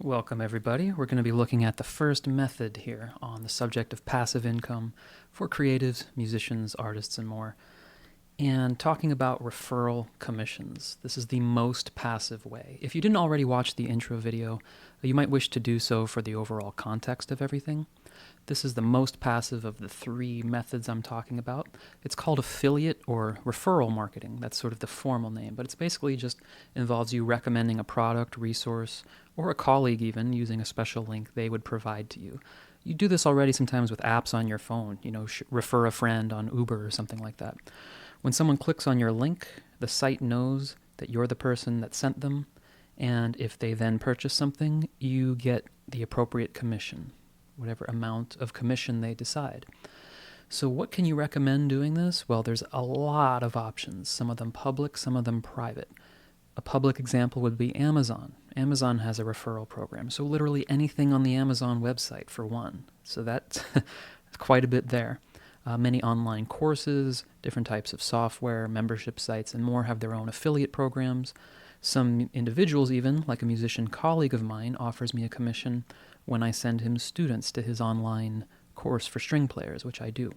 Welcome, everybody. We're going to be looking at the first method here on the subject of passive income for creatives, musicians, artists, and more, and talking about referral commissions. This is the most passive way. If you didn't already watch the intro video, you might wish to do so for the overall context of everything. This is the most passive of the three methods I'm talking about. It's called affiliate or referral marketing. That's sort of the formal name, but it's basically just involves you recommending a product, resource, or a colleague even using a special link they would provide to you. You do this already sometimes with apps on your phone, refer a friend on Uber or something like that. When someone clicks on your link, the site knows that you're the person that sent them, and if they then purchase something, you get the appropriate commission, whatever amount of commission they decide. So what can you recommend doing this? Well, there's a lot of options, some of them public, some of them private. A public example would be Amazon. Amazon has a referral program, so literally anything on the Amazon website for one. So that's quite a bit there. Many online courses, different types of software, membership sites, and more have their own affiliate programs. Some individuals even, like a musician colleague of mine, offers me a commission when I send him students to his online course for string players, which I do.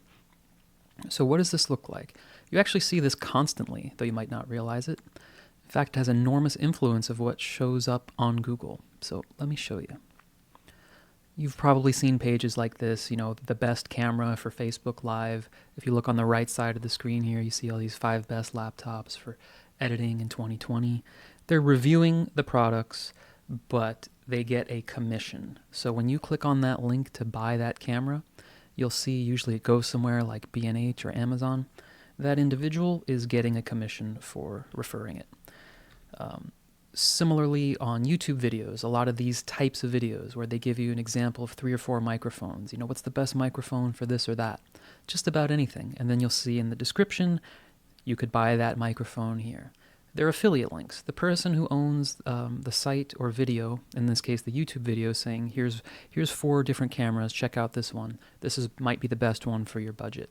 So what does this look like? You actually see this constantly, though you might not realize it. In fact, it has enormous influence of what shows up on Google. So let me show you. You've probably seen pages like this, the best camera for Facebook Live. If you look on the right side of the screen here, you see all these 5 best laptops for editing in 2020. They're reviewing the products, but they get a commission. So when you click on that link to buy that camera, you'll see usually it goes somewhere like B&H or Amazon. That individual is getting a commission for referring it. Similarly, on YouTube videos, a lot of these types of videos where they give you an example of 3 or 4 microphones, what's the best microphone for this or that, just about anything. And then you'll see in the description, you could buy that microphone here. They're affiliate links. The person who owns the site or video, in this case the YouTube video, saying, here's 4 different cameras, check out this one. Might be the best one for your budget.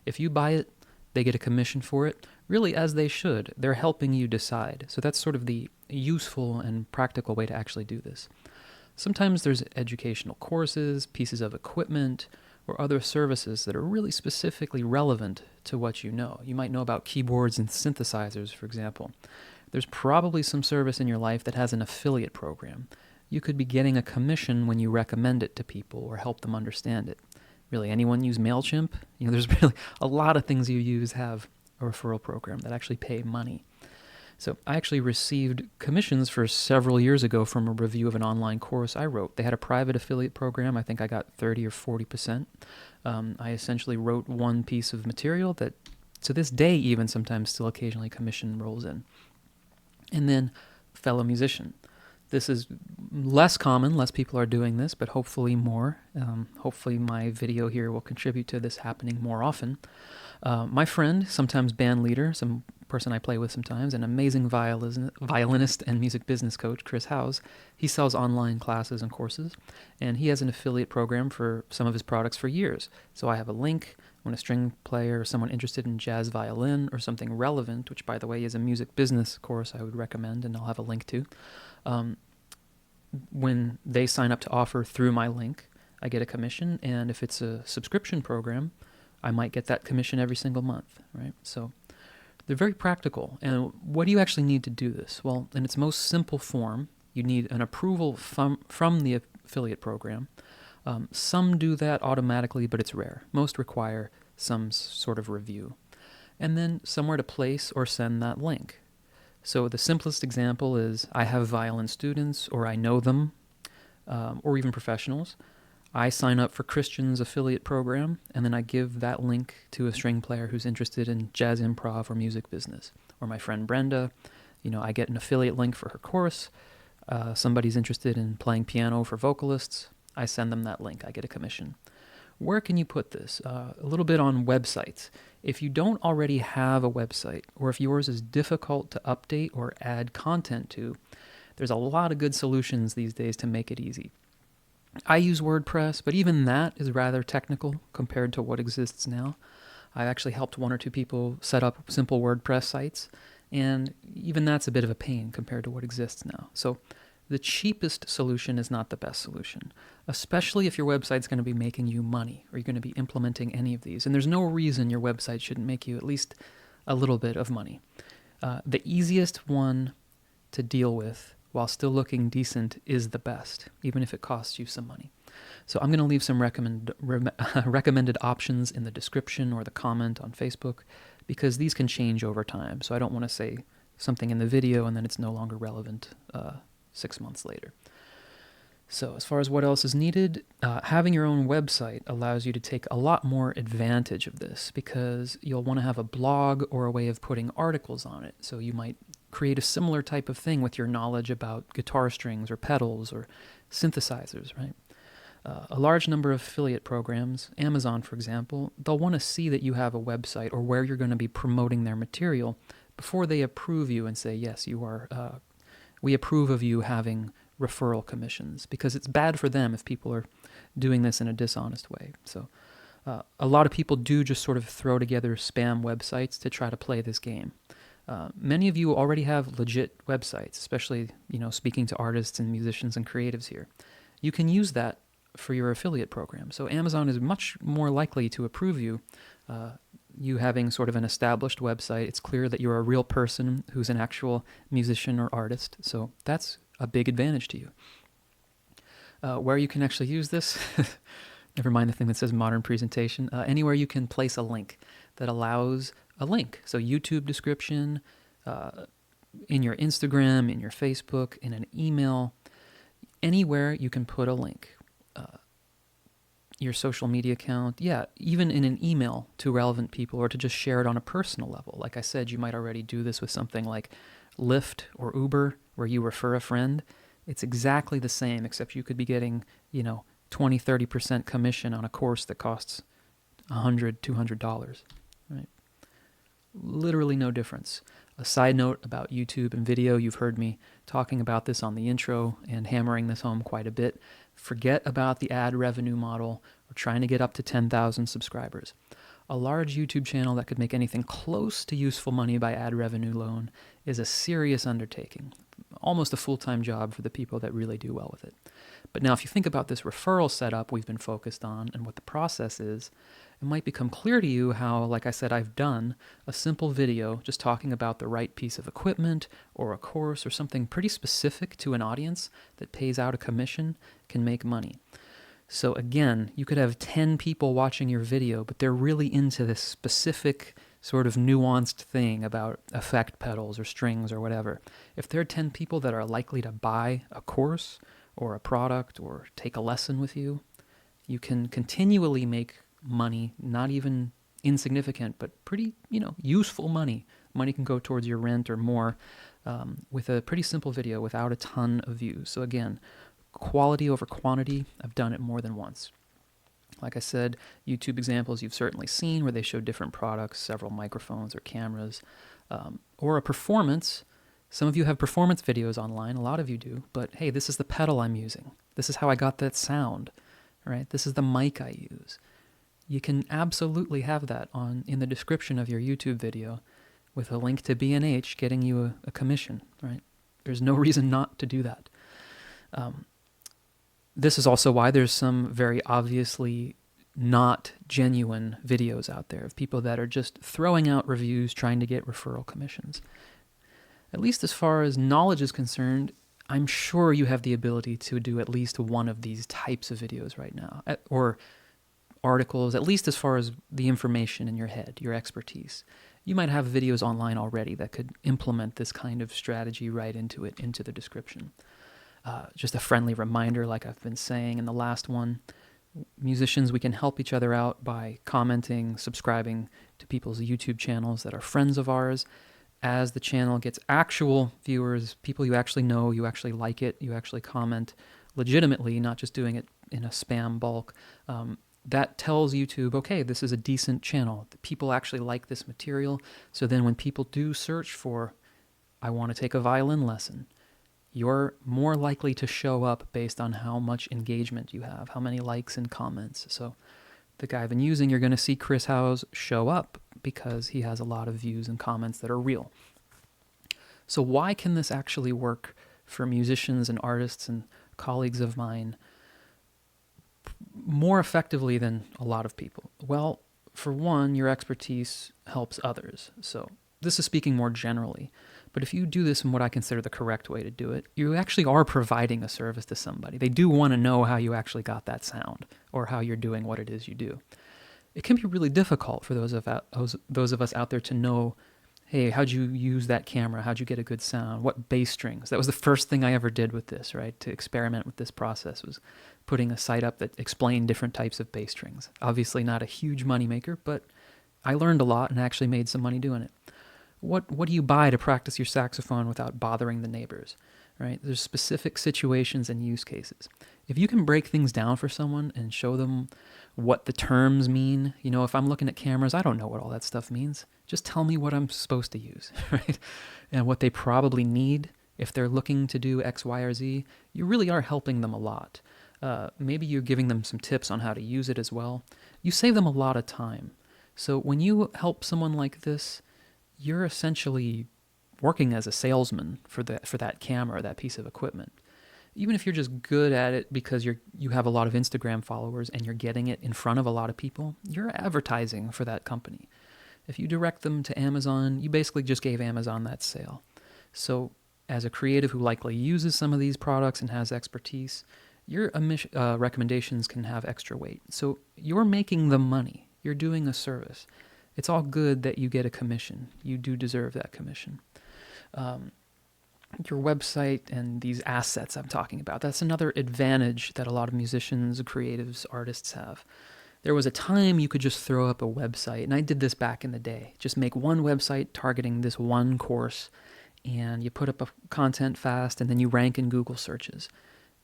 If you buy it, they get a commission for it, really as they should. They're helping you decide. So that's sort of the useful and practical way to actually do this. Sometimes there's educational courses, pieces of equipment, or other services that are really specifically relevant to what you know. You might know about keyboards and synthesizers, for example. There's probably some service in your life that has an affiliate program. You could be getting a commission when you recommend it to people or help them understand it. Really, anyone use MailChimp? There's really a lot of things you use have a referral program that actually pay money. So I actually received commissions for several years ago from a review of an online course I wrote. They had a private affiliate program. I think I got 30 or 40%. I essentially wrote one piece of material that to this day even sometimes still occasionally commission rolls in. And then fellow musician. This is less common, less people are doing this, but hopefully more. Hopefully my video here will contribute to this happening more often. My friend, sometimes band leader, some person I play with sometimes, an amazing violinist and music business coach, Chris Howes, he sells online classes and courses, and he has an affiliate program for some of his products for years. So I have a link when a string player or someone interested in jazz violin or something relevant, which by the way is a music business course I would recommend and I'll have a link to, when they sign up to offer through my link, I get a commission, and if it's a subscription program, I might get that commission every single month, right? So they're very practical. And what do you actually need to do this? Well, in its most simple form, you need an approval from the affiliate program. Some do that automatically, but it's rare. Most require some sort of review. And then somewhere to place or send that link. So the simplest example is I have violin students, or I know them, or even professionals. I sign up for Christian's affiliate program, and then I give that link to a string player who's interested in jazz improv or music business. Or my friend Brenda, I get an affiliate link for her course. Somebody's interested in playing piano for vocalists. I send them that link. I get a commission. Where can you put this? A little bit on websites. If you don't already have a website, or if yours is difficult to update or add content to, there's a lot of good solutions these days to make it easy. I use WordPress, but even that is rather technical compared to what exists now. I've actually helped 1 or 2 people set up simple WordPress sites, and even that's a bit of a pain compared to what exists now. So the cheapest solution is not the best solution, especially if your website's going to be making you money or you're going to be implementing any of these. And there's no reason your website shouldn't make you at least a little bit of money. The easiest one to deal with while still looking decent is the best, even if it costs you some money. So I'm going to leave some recommended options in the description or the comment on Facebook, because these can change over time. So I don't want to say something in the video and then it's no longer relevant 6 months later. So as far as what else is needed, having your own website allows you to take a lot more advantage of this, because you'll want to have a blog or a way of putting articles on it. So you might create a similar type of thing with your knowledge about guitar strings or pedals or synthesizers, right? A large number of affiliate programs, Amazon for example, they'll want to see that you have a website or where you're going to be promoting their material before they approve you and say, yes, you are. We approve of you having referral commissions, because it's bad for them if people are doing this in a dishonest way. So a lot of people do just sort of throw together spam websites to try to play this game. Many of you already have legit websites, especially, speaking to artists and musicians and creatives here. You can use that for your affiliate program. So Amazon is much more likely to approve you, you having sort of an established website. It's clear that you're a real person who's an actual musician or artist. So that's a big advantage to you. Where you can actually use this, never mind the thing that says modern presentation, anywhere you can place a link that allows a link. So YouTube description, in your Instagram, in your Facebook, in an email, anywhere you can put a link. Your social media account, even in an email to relevant people, or to just share it on a personal level. Like I said, you might already do this with something like Lyft or Uber, where you refer a friend. It's exactly the same, except you could be getting, 20, 30% commission on a course that costs $100, $200, right? Literally no difference. A side note about YouTube and video, you've heard me talking about this on the intro and hammering this home quite a bit. Forget about the ad revenue model or trying to get up to 10,000 subscribers. A large YouTube channel that could make anything close to useful money by ad revenue alone is a serious undertaking, almost a full-time job for the people that really do well with it. But now if you think about this referral setup we've been focused on and what the process is, it might become clear to you how, like I said, I've done a simple video just talking about the right piece of equipment or a course or something pretty specific to an audience that pays out a commission can make money. So again, you could have 10 people watching your video, but they're really into this specific sort of nuanced thing about effect pedals or strings or whatever. If there are 10 people that are likely to buy a course or a product or take a lesson with you, you can continually make money, not even insignificant, but pretty, useful money. Money can go towards your rent or more with a pretty simple video without a ton of views. So again, quality over quantity. I've done it more than once. Like I said, YouTube examples you've certainly seen where they show different products, several microphones or cameras, or a performance. Some of you have performance videos online, a lot of you do, but hey, this is the pedal I'm using. This is how I got that sound, right? This is the mic I use. You can absolutely have that in the description of your YouTube video with a link to B&H getting you a commission, right? There's no reason not to do that. This is also why there's some very obviously not genuine videos out there of people that are just throwing out reviews trying to get referral commissions. At least as far as knowledge is concerned, I'm sure you have the ability to do at least one of these types of videos right now, or articles, at least as far as the information in your head, your expertise. You might have videos online already that could implement this kind of strategy right into it, into the description. Just a friendly reminder, like I've been saying in the last one, musicians, we can help each other out by commenting, subscribing to people's YouTube channels that are friends of ours. As the channel gets actual viewers, people you actually know, you actually like it, you actually comment legitimately, not just doing it in a spam bulk, that tells YouTube, okay, this is a decent channel. People actually like this material. So then when people do search for, I want to take a violin lesson, you're more likely to show up based on how much engagement you have, how many likes and comments. So the guy I've been using, you're going to see Chris Howes show up because he has a lot of views and comments that are real. So why can this actually work for musicians and artists and colleagues of mine more effectively than a lot of people? Well, for one, your expertise helps others. So this is speaking more generally. But if you do this in what I consider the correct way to do it, you actually are providing a service to somebody. They do want to know how you actually got that sound or how you're doing what it is you do. It can be really difficult for those of us out there to know, hey, how'd you use that camera? How'd you get a good sound? What bass strings? That was the first thing I ever did with this, right? To experiment with this process was putting a site up that explained different types of bass strings. Obviously not a huge moneymaker, but I learned a lot and actually made some money doing it. What do you buy to practice your saxophone without bothering the neighbors, right? There's specific situations and use cases. If you can break things down for someone and show them what the terms mean, if I'm looking at cameras, I don't know what all that stuff means. Just tell me what I'm supposed to use, right? And what they probably need if they're looking to do X, Y, or Z, you really are helping them a lot. Maybe you're giving them some tips on how to use it as well. You save them a lot of time. So when you help someone like this, you're essentially working as a salesman for that camera or that piece of equipment. Even if you're just good at it because you have a lot of Instagram followers and you're getting it in front of a lot of people, you're advertising for that company. If you direct them to Amazon, you basically just gave Amazon that sale. So as a creative who likely uses some of these products and has expertise, your recommendations can have extra weight. So you're making the money. You're doing a service. It's all good that you get a commission. You do deserve that commission. Your website and these assets I'm talking about, that's another advantage that a lot of musicians, creatives, artists have. There was a time you could just throw up a website, and I did this back in the day. Just make one website targeting this one course, and you put up a content fast, and then you rank in Google searches.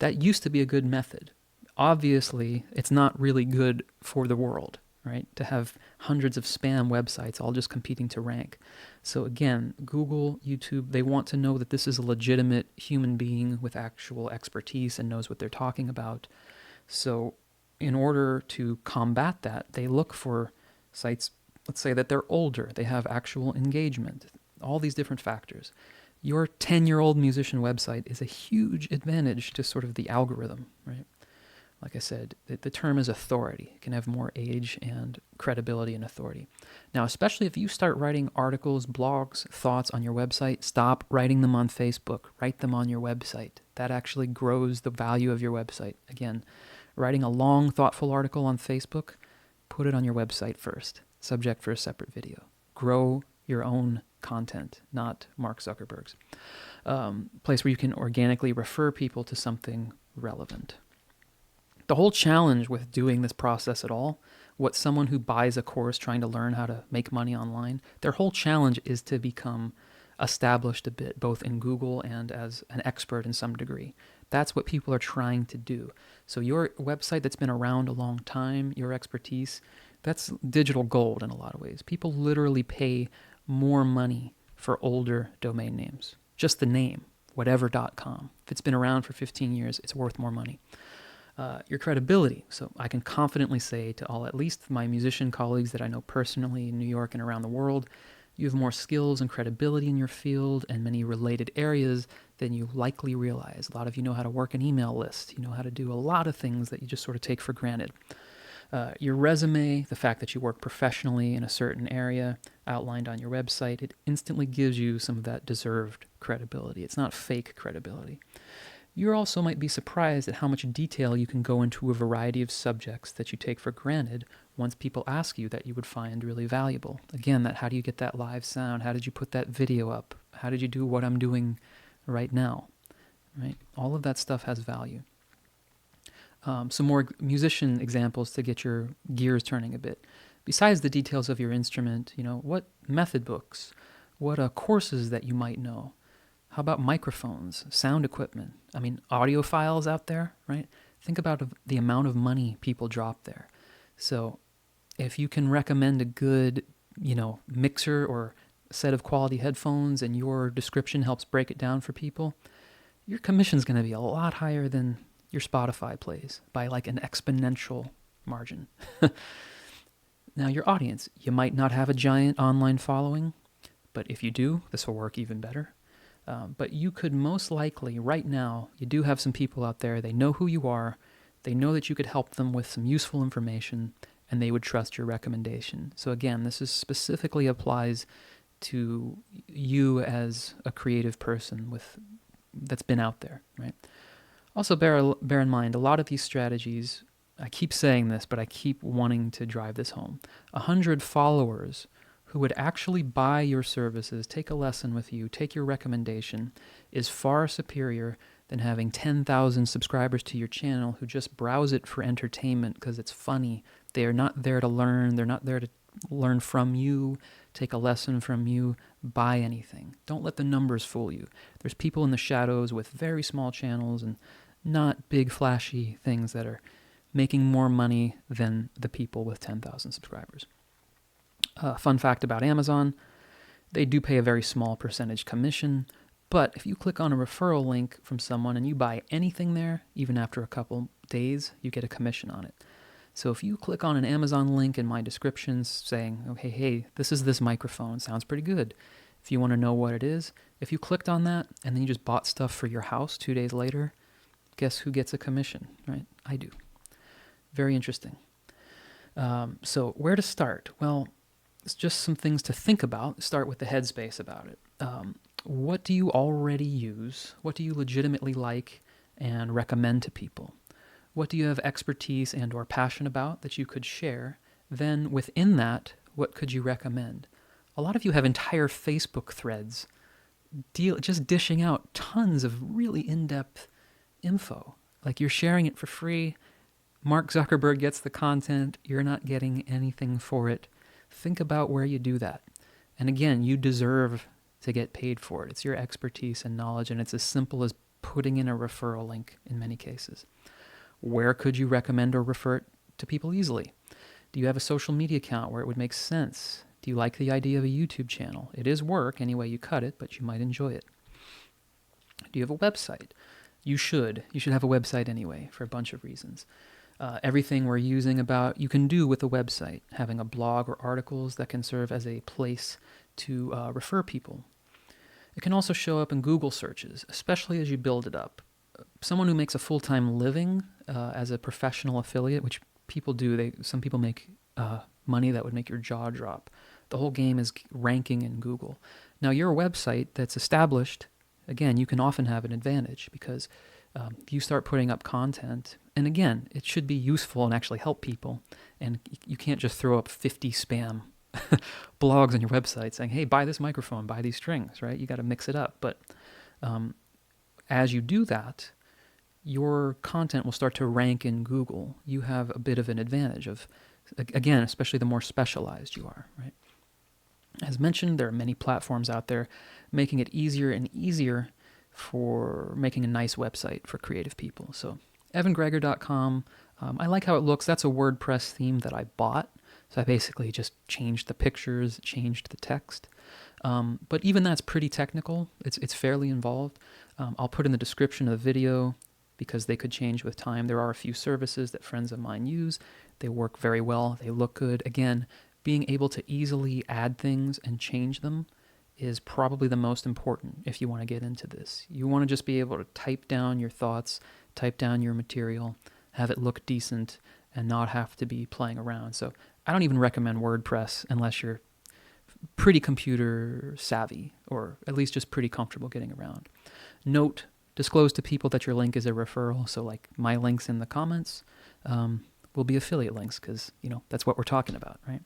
That used to be a good method. Obviously, it's not really good for the world, right? To have hundreds of spam websites all just competing to rank. So again, Google, YouTube, they want to know that this is a legitimate human being with actual expertise and knows what they're talking about. So in order to combat that, they look for sites, let's say that they're older, they have actual engagement, all these different factors. Your 10-year-old musician website is a huge advantage to sort of the algorithm, right? Like I said, the term is authority. It can have more age and credibility and authority. Now, especially if you start writing articles, blogs, thoughts on your website, stop writing them on Facebook. Write them on your website. That actually grows the value of your website. Again, writing a long, thoughtful article on Facebook, put it on your website first. Subject for a separate video. Grow your own content, not Mark Zuckerberg's. Place where you can organically refer people to something relevant. The whole challenge with doing this process at all, what someone who buys a course trying to learn how to make money online, their whole challenge is to become established a bit, both in Google and as an expert in some degree. That's what people are trying to do. So your website that's been around a long time, your expertise, that's digital gold in a lot of ways. People literally pay more money for older domain names. Just the name, whatever.com. If it's been around for 15 years, it's worth more money. Your credibility. So I can confidently say to all, at least my musician colleagues that I know personally in New York and around the world, you have more skills and credibility in your field and many related areas than you likely realize. A lot of you know how to work an email list. You know how to do a lot of things that you just sort of take for granted. Your resume, the fact that you work professionally in a certain area outlined on your website, it instantly gives you some of that deserved credibility. It's not fake credibility. You also might be surprised at how much detail you can go into a variety of subjects that you take for granted once people ask you that you would find really valuable. Again, that how do you get that live sound? How did you put that video up? How did you do what I'm doing right now? Right? All of that stuff has value. Some more musician examples to get your gears turning a bit. Besides the details of your instrument, what method books, what courses that you might know. How about microphones, sound equipment? I mean, audio files out there, right? Think about the amount of money people drop there. So if you can recommend a good, mixer or set of quality headphones and your description helps break it down for people, your commission's going to be a lot higher than your Spotify plays by like an exponential margin. Now, your audience, you might not have a giant online following, but if you do, this will work even better. But you could most likely, right now, you do have some people out there, they know who you are, they know that you could help them with some useful information, and they would trust your recommendation. So again, this is specifically applies to you as a creative person that's been out there, right? Also, bear in mind, a lot of these strategies, I keep saying this, but I keep wanting to drive this home. 100 followers who would actually buy your services, take a lesson with you, take your recommendation, is far superior than having 10,000 subscribers to your channel who just browse it for entertainment because it's funny. They are not there to learn. They're not there to learn from you, take a lesson from you, buy anything. Don't let the numbers fool you. There's people in the shadows with very small channels and not big flashy things that are making more money than the people with 10,000 subscribers. Fun fact about Amazon, they do pay a very small percentage commission, but if you click on a referral link from someone and you buy anything there, even after a couple days, you get a commission on it. So if you click on an Amazon link in my descriptions saying, okay, hey, this is this microphone, sounds pretty good. If you want to know what it is, if you clicked on that and then you just bought stuff for your house 2 days later, guess who gets a commission, right? I do. Very interesting. So where to start? Well, it's just some things to think about. Start with the headspace about it. What do you already use? What do you legitimately like and recommend to people? What do you have expertise and or passion about that you could share? Then within that, what could you recommend? A lot of you have entire Facebook threads just dishing out tons of really in-depth info. Like you're sharing it for free. Mark Zuckerberg gets the content. You're not getting anything for it. Think about where you do that. And again, you deserve to get paid for it. It's your expertise and knowledge, and it's as simple as putting in a referral link in many cases. Where could you recommend or refer it to people easily? Do you have a social media account where it would make sense? Do you like the idea of a YouTube channel? It is work any way you cut it, but you might enjoy it. Do you have a website? You should. You should have a website anyway for a bunch of reasons. Everything we're using you can do with a website, having a blog or articles that can serve as a place to refer people. It can also show up in Google searches, especially as you build it up. Someone who makes a full-time living as a professional affiliate, which people do, some people make money that would make your jaw drop. The whole game is ranking in Google. Now, your website that's established, again, you can often have an advantage because if you start putting up content, and again, it should be useful and actually help people, and you can't just throw up 50 spam blogs on your website saying, hey, buy this microphone, buy these strings, right? You got to mix it up. But as you do that, your content will start to rank in Google. You have a bit of an advantage of, again, especially the more specialized you are, right? As mentioned, there are many platforms out there making it easier and easier for making a nice website for creative people. So evangregor.com, I like how it looks. That's a WordPress theme that I bought. So I basically just changed the pictures, changed the text. But even that's pretty technical. It's fairly involved. I'll put in the description of the video because they could change with time. There are a few services that friends of mine use. They work very well. They look good. Again, being able to easily add things and change them is probably the most important if you want to get into this. You want to just be able to type down your thoughts, type down your material, have it look decent, and not have to be playing around. So I don't even recommend WordPress unless you're pretty computer savvy, or at least just pretty comfortable getting around. Note, disclose to people that your link is a referral. So like my links in the comments will be affiliate links because, that's what we're talking about, right?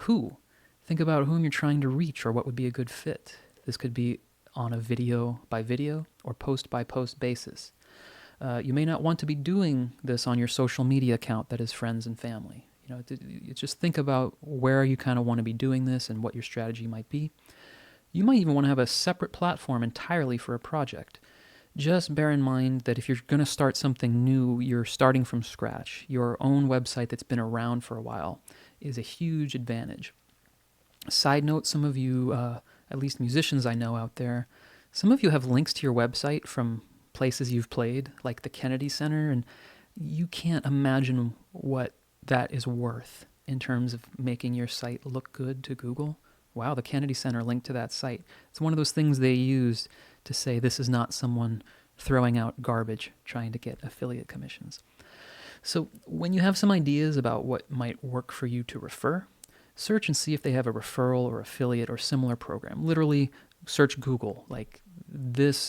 Who? Think about whom you're trying to reach or what would be a good fit. This could be on a video by video or post by post basis. You may not want to be doing this on your social media account that is friends and family. You just think about where you kind of want to be doing this and what your strategy might be. You might even want to have a separate platform entirely for a project. Just bear in mind that if you're going to start something new, you're starting from scratch. Your own website that's been around for a while is a huge advantage. Side note, some of you, at least musicians I know out there, some of you have links to your website from places you've played, like the Kennedy Center, and you can't imagine what that is worth in terms of making your site look good to Google, wow, the Kennedy Center linked to that site. It's one of those things they use to say this is not someone throwing out garbage trying to get affiliate commissions. So when you have some ideas about what might work for you to refer, search and see if they have a referral or affiliate or similar program. Literally search Google, like these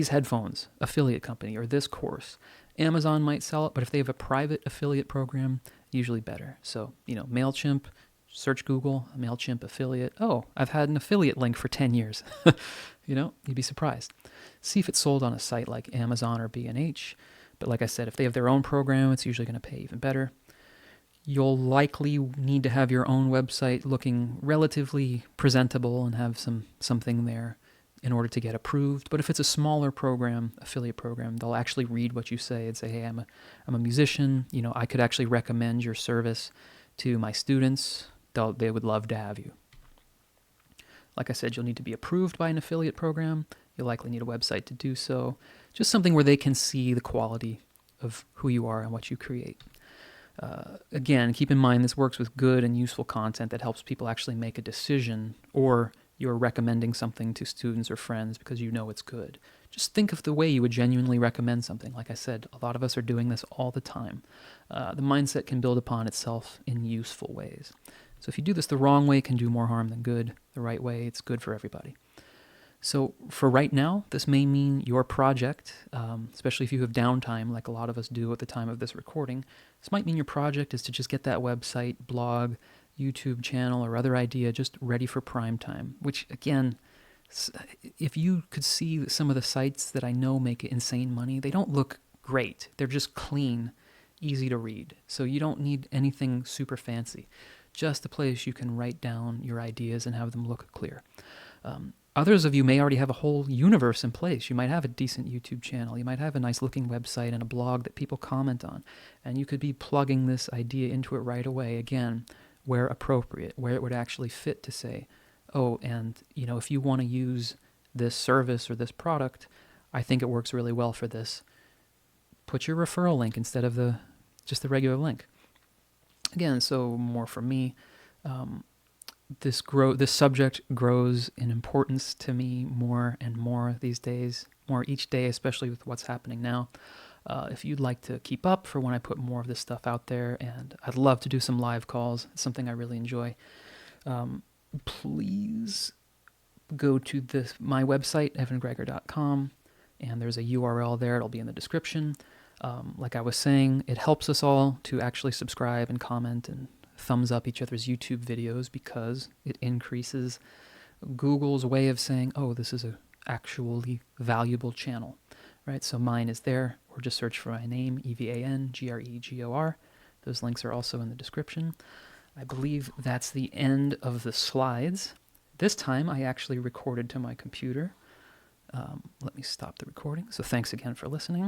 headphones, affiliate company, or this course. Amazon might sell it, but if they have a private affiliate program, usually better. So, MailChimp, search Google, MailChimp affiliate. Oh, I've had an affiliate link for 10 years. You'd be surprised. See if it's sold on a site like Amazon or B&H. But like I said, if they have their own program, it's usually going to pay even better. You'll likely need to have your own website looking relatively presentable and have something there in order to get approved. But if it's a smaller program, affiliate program, they'll actually read what you say and say, hey, I'm a musician. I could actually recommend your service to my students. They would love to have you. Like I said, you'll need to be approved by an affiliate program. You'll likely need a website to do so. Just something where they can see the quality of who you are and what you create. Again, keep in mind this works with good and useful content that helps people actually make a decision, or you're recommending something to students or friends because you know it's good. Just think of the way you would genuinely recommend something. Like I said, a lot of us are doing this all the time. The mindset can build upon itself in useful ways. So if you do this the wrong way, it can do more harm than good. The right way, it's good for everybody. So for right now, this may mean your project, especially if you have downtime like a lot of us do at the time of this recording, this might mean your project is to just get that website, blog, YouTube channel, or other idea just ready for prime time, which again, if you could see some of the sites that I know make insane money, they don't look great. They're just clean, easy to read. So you don't need anything super fancy, just a place you can write down your ideas and have them look clear. Others of you may already have a whole universe in place. You might have a decent YouTube channel. You might have a nice looking website and a blog that people comment on. And you could be plugging this idea into it right away, again, where appropriate, where it would actually fit to say, oh, and if you want to use this service or this product, I think it works really well for this. Put your referral link instead of just the regular link. Again, so more from me. This subject grows in importance to me more and more these days, more each day, especially with what's happening now. If you'd like to keep up for when I put more of this stuff out there, and I'd love to do some live calls. It's something I really enjoy. Please go to my website, evangregor.com, and there's a URL there. It'll be in the description. Like I was saying, it helps us all to actually subscribe and comment and thumbs up each other's YouTube videos because it increases Google's way of saying, oh, this is a actually valuable channel, right? So mine is there, or just search for my name, EVANGREGOR. Those links are also in the description. I believe that's the end of the slides. This time I actually recorded to my computer. Let me stop the recording. So thanks again for listening.